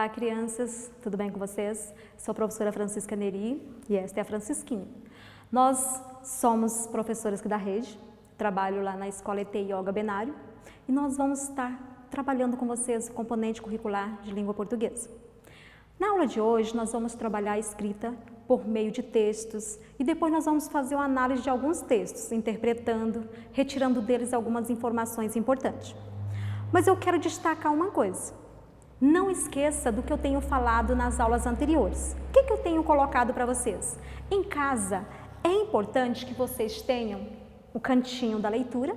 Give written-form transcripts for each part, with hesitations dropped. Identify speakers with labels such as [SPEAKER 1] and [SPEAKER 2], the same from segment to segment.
[SPEAKER 1] Olá, crianças, tudo bem com vocês? Sou a professora Francisca Neri e esta é a Francisquinha. Nós somos professores aqui da rede, trabalho lá na Escola ET Yoga Benário e nós vamos estar trabalhando com vocês o componente curricular de língua portuguesa. Na aula de hoje, nós vamos trabalhar a escrita por meio de textos e depois nós vamos fazer uma análise de alguns textos, interpretando, retirando deles algumas informações importantes. Mas eu quero destacar uma coisa. Não esqueça do que eu tenho falado nas aulas anteriores. O que eu tenho colocado para vocês? Em casa, é importante que vocês tenham o cantinho da leitura,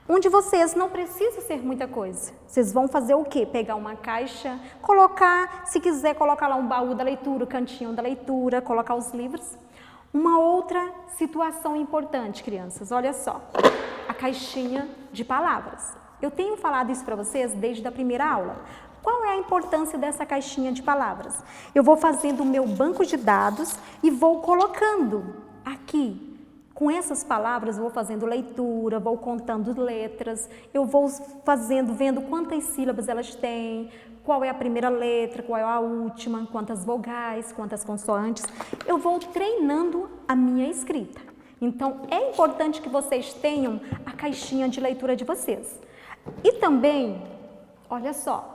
[SPEAKER 1] onde vocês não precisam ser muita coisa. Vocês vão fazer o quê? Pegar uma caixa, colocar, se quiser, colocar lá um baú da leitura, o cantinho da leitura, colocar os livros. Uma outra situação importante, crianças, olha só, a caixinha de palavras. Eu tenho falado isso para vocês desde a primeira aula. Qual é a importância dessa caixinha de palavras? Eu vou fazendo o meu banco de dados e vou colocando aqui. Com essas palavras, eu vou fazendo leitura, vou contando letras, eu vou fazendo, vendo quantas sílabas elas têm, qual é a primeira letra, qual é a última, quantas vogais, quantas consoantes. Eu vou treinando a minha escrita. Então, é importante que vocês tenham a caixinha de leitura de vocês. E também, olha só,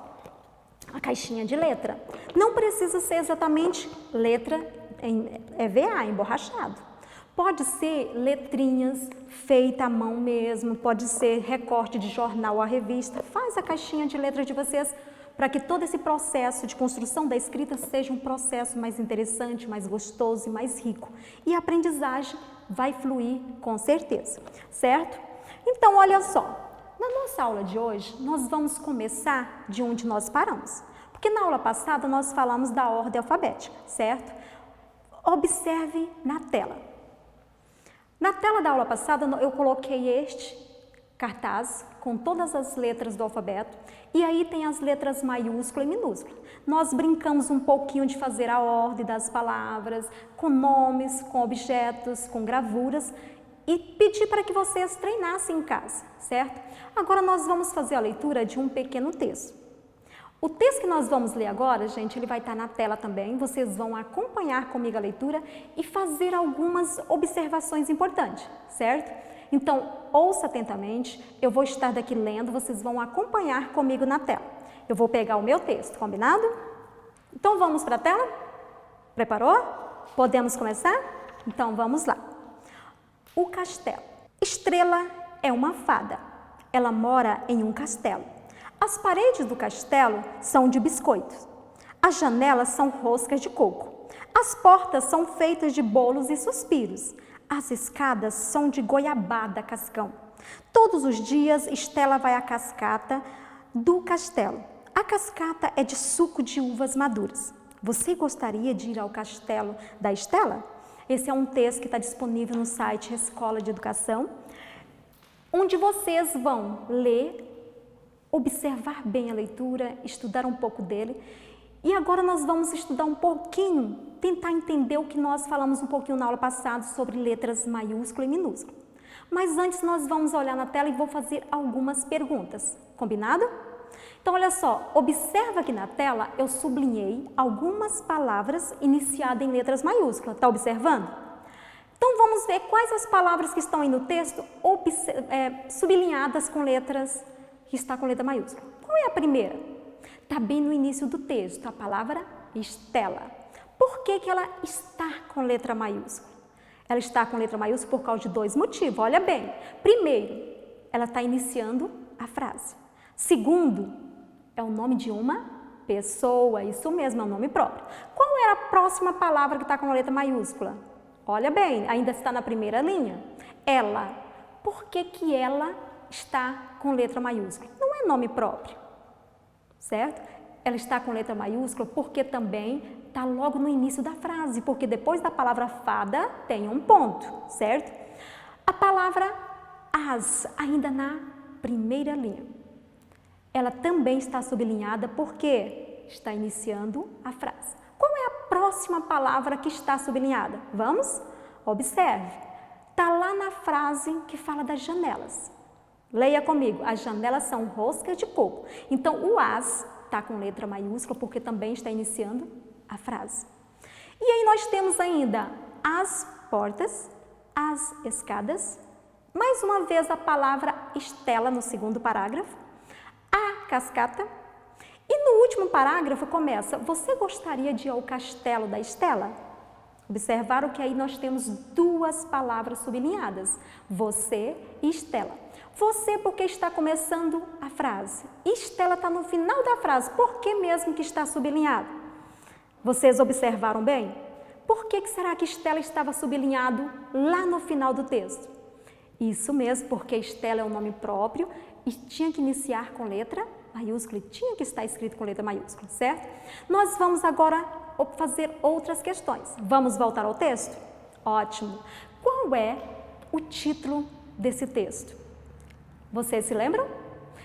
[SPEAKER 1] a caixinha de letra. Não precisa ser exatamente letra em EVA, emborrachado. Pode ser letrinhas feitas à mão mesmo, pode ser recorte de jornal ou revista. Faz a caixinha de letra de vocês para que todo esse processo de construção da escrita seja um processo mais interessante, mais gostoso e mais rico. E a aprendizagem vai fluir com certeza, certo? Então, olha só. Na nossa aula de hoje, nós vamos começar de onde nós paramos. Porque na aula passada nós falamos da ordem alfabética, certo? Observe na tela. Na tela da aula passada eu coloquei este cartaz com todas as letras do alfabeto e aí tem as letras maiúscula e minúscula. Nós brincamos um pouquinho de fazer a ordem das palavras, com nomes, com objetos, com gravuras e pedi para que vocês treinassem em casa, certo? Agora nós vamos fazer a leitura de um pequeno texto. O texto que nós vamos ler agora, gente, ele vai estar na tela também. Vocês vão acompanhar comigo a leitura e fazer algumas observações importantes, certo? Então, ouça atentamente, eu vou estar daqui lendo, vocês vão acompanhar comigo na tela. Eu vou pegar o meu texto, combinado? Então, vamos para a tela? Preparou? Podemos começar? Então, vamos lá. O castelo. Estrela é uma fada. Ela mora em um castelo. As paredes do castelo são de biscoitos. As janelas são roscas de coco. As portas são feitas de bolos e suspiros. As escadas são de goiabada cascão. Todos os dias, Estela vai à cascata do castelo. A cascata é de suco de uvas maduras. Você gostaria de ir ao castelo da Estela? Esse é um texto que está disponível no site Escola de Educação, onde vocês vão ler, observar bem a leitura, estudar um pouco dele. E agora nós vamos estudar um pouquinho, tentar entender o que nós falamos um pouquinho na aula passada sobre letras maiúscula e minúscula. Mas antes nós vamos olhar na tela e vou fazer algumas perguntas, combinado? Então, olha só, observa aqui na tela, eu sublinhei algumas palavras iniciadas em letras maiúsculas. Está observando? Então, vamos ver quais as palavras que estão aí no texto sublinhadas com letras que está com letra maiúscula. Qual é a primeira? Está bem no início do texto, a palavra Estela. Por que ela está com letra maiúscula? Ela está com letra maiúscula por causa de dois motivos, olha bem. Primeiro, ela está iniciando a frase. Segundo, é o nome de uma pessoa, isso mesmo, é um nome próprio. Qual é a próxima palavra que está com a letra maiúscula? Olha bem, ainda está na primeira linha. Ela. Por que ela está com letra maiúscula? Não é nome próprio, certo? Ela está com letra maiúscula porque também está logo no início da frase, porque depois da palavra fada tem um ponto, certo? A palavra as, ainda na primeira linha. Ela também está sublinhada porque está iniciando a frase. Qual é a próxima palavra que está sublinhada? Vamos? Observe. Está lá na frase que fala das janelas. Leia comigo. As janelas são roscas de coco. Então, o as está com letra maiúscula porque também está iniciando a frase. E aí nós temos ainda as portas, as escadas, mais uma vez a palavra Estela no segundo parágrafo, a cascata, e no último parágrafo começa, você gostaria de ir ao castelo da Estela? Observaram que aí nós temos duas palavras sublinhadas, você e Estela. Você porque está começando a frase, Estela está no final da frase, por que mesmo que está sublinhado? Vocês observaram bem? Por que será que Estela estava sublinhado lá no final do texto? Isso mesmo, porque Estela é um nome próprio e tinha que iniciar com letra maiúscula e tinha que estar escrito com letra maiúscula, certo? Nós vamos agora fazer outras questões. Vamos voltar ao texto? Ótimo! Qual é o título desse texto? Vocês se lembram?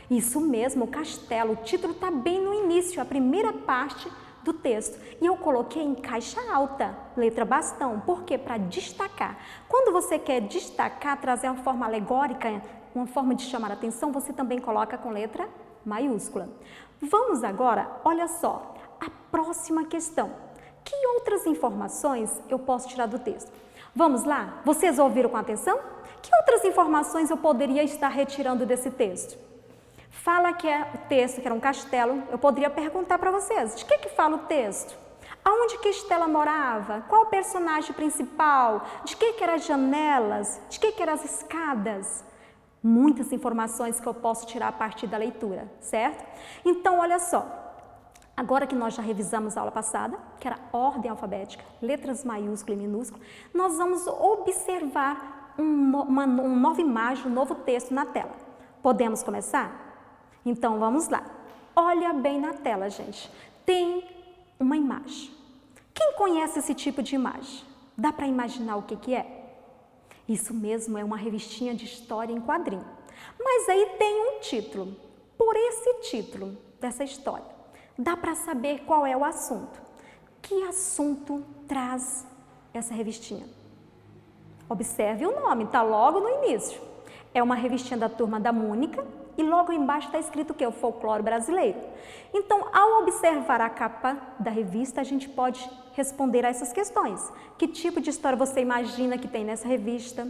[SPEAKER 1] Isso mesmo, o castelo. O título está bem no início, a primeira parte do texto. E eu coloquei em caixa alta, letra bastão. Por quê? Para destacar. Quando você quer destacar, trazer uma forma alegórica, uma forma de chamar a atenção, você também coloca com letra maiúscula. Vamos agora, olha só, a próxima questão. Que outras informações eu posso tirar do texto? Vamos lá? Vocês ouviram com atenção? Que outras informações eu poderia estar retirando desse texto? Fala que é o texto, que era um castelo. Eu poderia perguntar para vocês, de que fala o texto? Aonde que Estela morava? Qual o personagem principal? De que eram as janelas? De que eram as escadas? Muitas informações que eu posso tirar a partir da leitura, certo? Então, olha só. Agora que nós já revisamos a aula passada, que era ordem alfabética, letras maiúsculas e minúsculas, nós vamos observar uma nova imagem, um novo texto na tela. Podemos começar? Então, vamos lá. Olha bem na tela, gente. Tem uma imagem. Quem conhece esse tipo de imagem? Dá para imaginar o que é? Isso mesmo, é uma revistinha de história em quadrinho. Mas aí tem um título. Por esse título dessa história, dá para saber qual é o assunto. Que assunto traz essa revistinha? Observe o nome, está logo no início. É uma revistinha da Turma da Mônica e logo embaixo está escrito o quê? O folclore brasileiro. Então, ao observar a capa da revista, a gente pode responder a essas questões. Que tipo de história você imagina que tem nessa revista?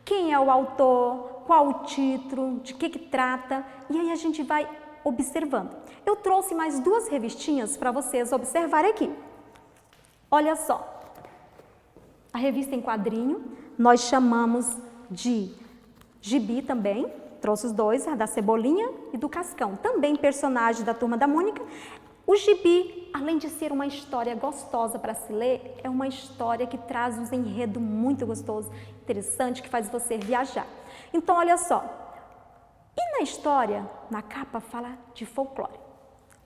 [SPEAKER 1] Quem é o autor? Qual o título? De que trata? E aí a gente vai observando. Eu trouxe mais duas revistinhas para vocês observarem aqui. Olha só. A revista em quadrinho, nós chamamos de gibi também. Trouxe os dois, a da Cebolinha e do Cascão. Também personagem da Turma da Mônica. O gibi, além de ser uma história gostosa para se ler, é uma história que traz um enredo muito gostoso, interessante, que faz você viajar. Então, olha só. E na história, na capa, fala de folclore.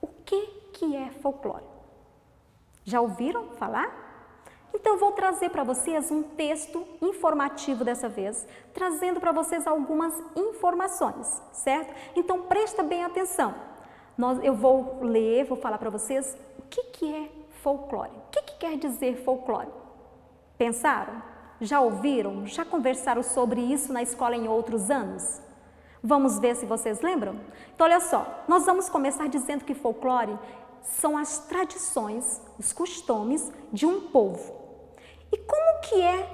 [SPEAKER 1] O que é folclore? Já ouviram falar? Então, eu vou trazer para vocês um texto informativo dessa vez, trazendo para vocês algumas informações, certo? Então, presta bem atenção. Eu vou ler, vou falar para vocês o que é folclore. O que quer dizer folclore? Pensaram? Já ouviram? Já conversaram sobre isso na escola em outros anos? Vamos ver se vocês lembram? Então, olha só, nós vamos começar dizendo que folclore são as tradições, os costumes de um povo. E como que é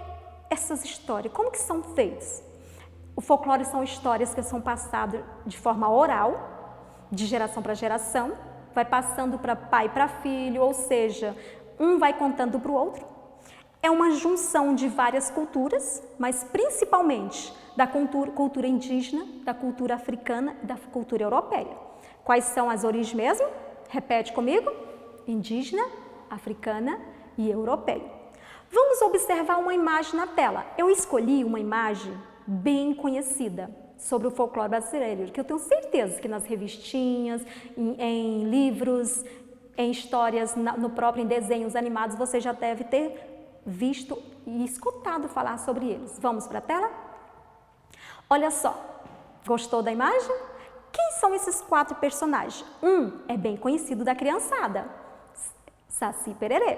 [SPEAKER 1] essas histórias? Como que são feitas? O folclore são histórias que são passadas de forma oral, de geração para geração, vai passando para pai para filho, ou seja, um vai contando para o outro. É uma junção de várias culturas, mas principalmente da cultura indígena, da cultura africana e da cultura europeia. Quais são as origens mesmo? Repete comigo. Indígena, africana e europeia. Vamos observar uma imagem na tela. Eu escolhi uma imagem bem conhecida sobre o folclore brasileiro, que eu tenho certeza que nas revistinhas, em livros, em histórias, no próprio em desenhos animados, você já deve ter visto e escutado falar sobre eles. Vamos para a tela? Olha só, gostou da imagem? Quem são esses 4 personagens? Um é bem conhecido da criançada, Saci Pererê.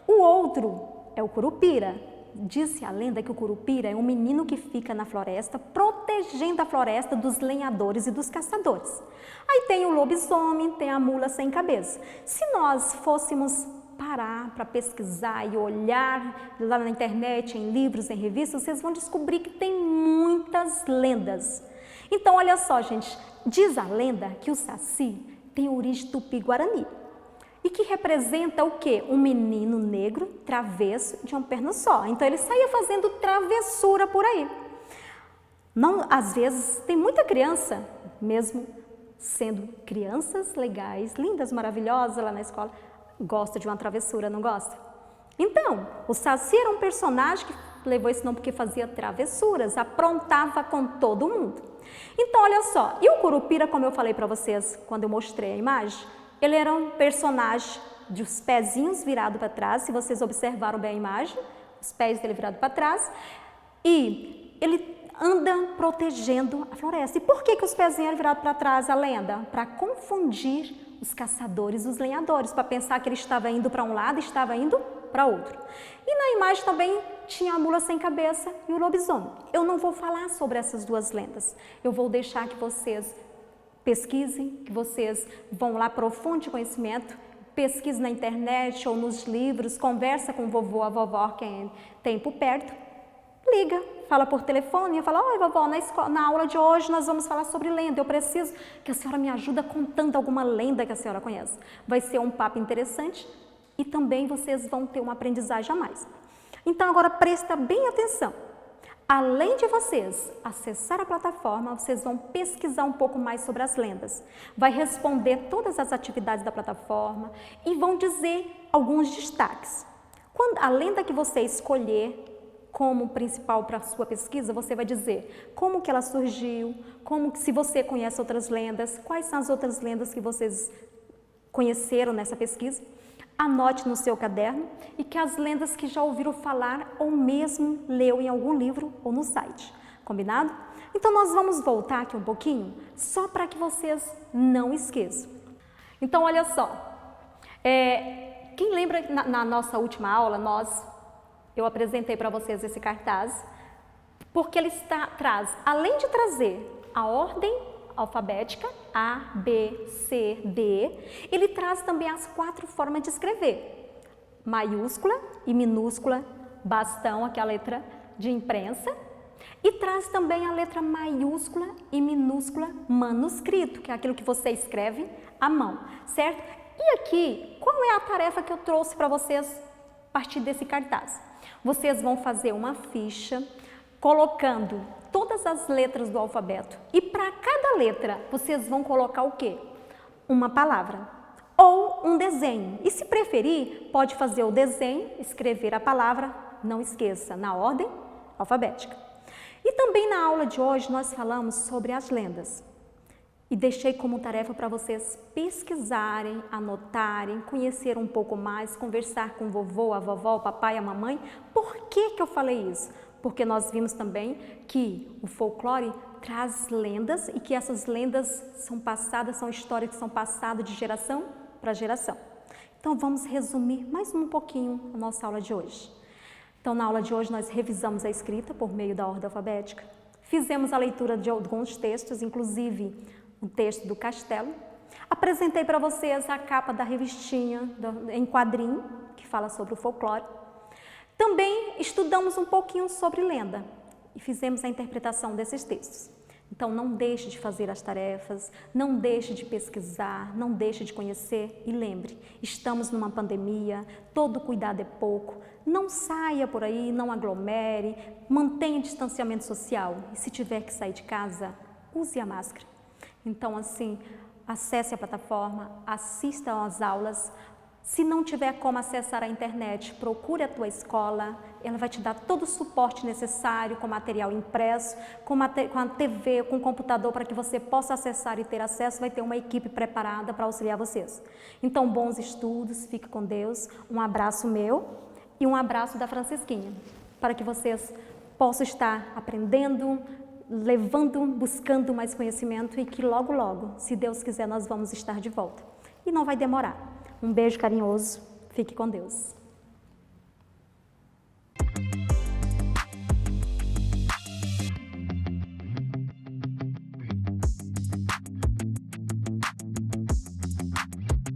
[SPEAKER 1] O outro é o Curupira, Disse a lenda que o Curupira é um menino que fica na floresta, protegendo a floresta dos lenhadores e dos caçadores. Aí tem o lobisomem, tem a mula sem cabeça. Se nós fôssemos parar para pesquisar e olhar lá na internet, em livros, em revistas, vocês vão descobrir que tem muitas lendas. Então, olha só, gente, diz a lenda que o Saci tem origem tupi-guarani e que representa o quê? Um menino negro, travesso, de uma perna só. Então, ele saía fazendo travessura por aí. Não, às vezes, tem muita criança, mesmo sendo crianças legais, lindas, maravilhosas lá na escola, gosta de uma travessura, não gosta? Então, o Saci era um personagem que levou esse nome porque fazia travessuras, aprontava com todo mundo. Então, olha só, e o Curupira, como eu falei para vocês quando eu mostrei a imagem, ele era um personagem de os pezinhos virados para trás, se vocês observaram bem a imagem, os pés dele virados para trás, e ele anda protegendo a floresta. E por que os pezinhos eram virados para trás, a lenda? Para confundir os caçadores, os lenhadores, para pensar que ele estava indo para um lado e estava indo para outro. E na imagem também tinha a mula sem cabeça e o lobisomem. Eu não vou falar sobre essas duas lendas. Eu vou deixar que vocês pesquisem, que vocês vão lá profunde conhecimento, pesquise na internet ou nos livros, conversa com o vovô, a vovó, quem tem por perto, liga, fala por telefone, fala, oi vovó, na aula de hoje nós vamos falar sobre lenda, eu preciso que a senhora me ajude contando alguma lenda que a senhora conhece. Vai ser um papo interessante e também vocês vão ter uma aprendizagem a mais. Então agora presta bem atenção. Além de vocês acessar a plataforma, vocês vão pesquisar um pouco mais sobre as lendas. Vai responder todas as atividades da plataforma e vão dizer alguns destaques. A lenda que você escolher como principal para a sua pesquisa, você vai dizer como que ela surgiu, se você conhece outras lendas, quais são as outras lendas que vocês conheceram nessa pesquisa. Anote no seu caderno e que as lendas que já ouviram falar ou mesmo leu em algum livro ou no site. Combinado? Então, nós vamos voltar aqui um pouquinho, só para que vocês não esqueçam. Então, olha só, quem lembra que na nossa última aula, eu apresentei para vocês esse cartaz, porque ele traz, além de trazer a ordem alfabética, A, B, C, D, ele traz também as 4 formas de escrever. Maiúscula e minúscula, bastão, que é a letra de imprensa, e traz também a letra maiúscula e minúscula manuscrito, que é aquilo que você escreve à mão, certo? E aqui, qual é a tarefa que eu trouxe para vocês a partir desse cartaz? Vocês vão fazer uma ficha colocando todas as letras do alfabeto e para cada letra vocês vão colocar o quê? Uma palavra ou um desenho. E se preferir, pode fazer o desenho, escrever a palavra, não esqueça, na ordem alfabética. E também na aula de hoje nós falamos sobre as lendas. E deixei como tarefa para vocês pesquisarem, anotarem, conhecer um pouco mais, conversar com o vovô, a vovó, o papai, a mamãe. Por que eu falei isso? Porque nós vimos também que o folclore traz lendas e que essas lendas são histórias que são passadas de geração para geração. Então vamos resumir mais um pouquinho a nossa aula de hoje. Então na aula de hoje nós revisamos a escrita por meio da ordem alfabética, fizemos a leitura de alguns textos, inclusive um texto do Castelo. Apresentei para vocês a capa da revistinha em quadrinho, que fala sobre o folclore. Também estudamos um pouquinho sobre lenda e fizemos a interpretação desses textos. Então não deixe de fazer as tarefas, não deixe de pesquisar, não deixe de conhecer e lembre, estamos numa pandemia, todo cuidado é pouco, não saia por aí, não aglomere, mantenha o distanciamento social e se tiver que sair de casa, use a máscara. Então, assim, acesse a plataforma, assista às aulas. Se não tiver como acessar a internet, procure a tua escola. Ela vai te dar todo o suporte necessário, com material impresso, com a TV, com o computador, para que você possa acessar e ter acesso. Vai ter uma equipe preparada para auxiliar vocês. Então, bons estudos, fique com Deus. Um abraço meu e um abraço da Francisquinha, para que vocês possam estar aprendendo, levando, buscando mais conhecimento e que logo, logo, se Deus quiser, nós vamos estar de volta. E não vai demorar. Um beijo carinhoso, fique com Deus.